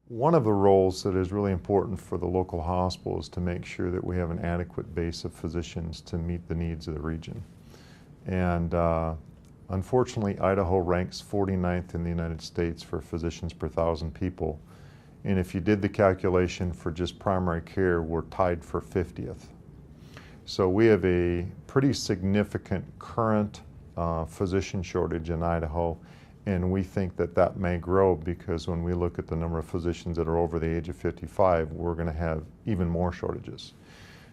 One of the roles that is really important for the local hospital is to make sure that we have an adequate base of physicians to meet the needs of the region. And unfortunately, Idaho ranks 49th in the United States for physicians per 1,000 people. And if you did the calculation for just primary care, we're tied for 50th. So we have a pretty significant current physician shortage in Idaho, and we think that that may grow because when we look at the number of physicians that are over the age of 55, we're going to have even more shortages.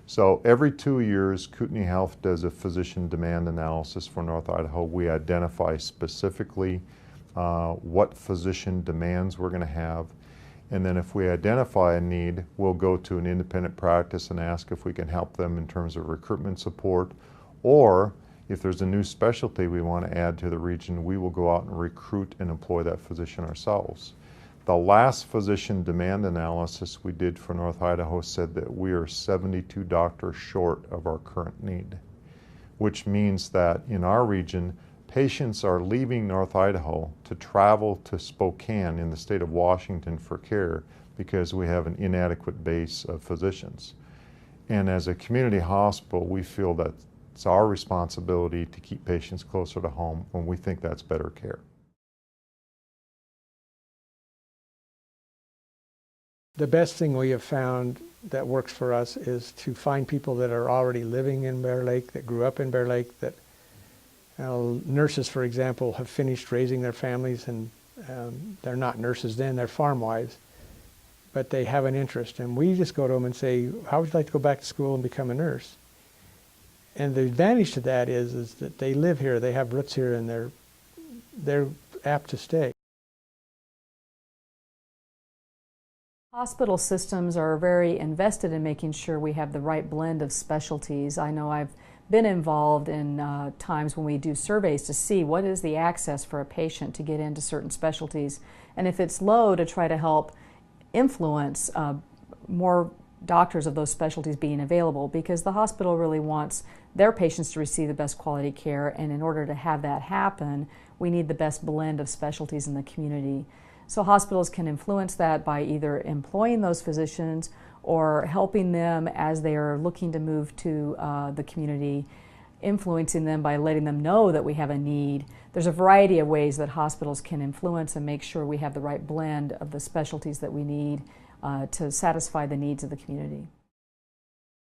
So every 2 years, Kootenai Health does a physician demand analysis for North Idaho. We identify specifically what physician demands we're going to have. And then if we identify a need, we'll go to an independent practice and ask if we can help them in terms of recruitment support, or if there's a new specialty we want to add to the region, we will go out and recruit and employ that physician ourselves. The last physician demand analysis we did for North Idaho said that we are 72 doctors short of our current need, which means that in our region, patients are leaving North Idaho to travel to Spokane in the state of Washington for care because we have an inadequate base of physicians. And as a community hospital, we feel that it's our responsibility to keep patients closer to home when we think that's better care. The best thing we have found that works for us is to find people that are already living in Bear Lake, that grew up in Bear Lake, that nurses, for example, have finished raising their families, and they're not nurses then, they're farm wives, but they have an interest. And we just go to them and say, how would you like to go back to school and become a nurse? And the advantage to that is that they live here, they have roots here, and they're apt to stay. Hospital systems are very invested in making sure we have the right blend of specialties. I know I've been involved in times when we do surveys to see what is the access for a patient to get into certain specialties, and if it's low, to try to help influence more doctors of those specialties being available, because the hospital really wants their patients to receive the best quality care, and in order to have that happen, we need the best blend of specialties in the community. So hospitals can influence that by either employing those physicians or helping them as they are looking to move to the community, influencing them by letting them know that we have a need. There's a variety of ways that hospitals can influence and make sure we have the right blend of the specialties that we need to satisfy the needs of the community.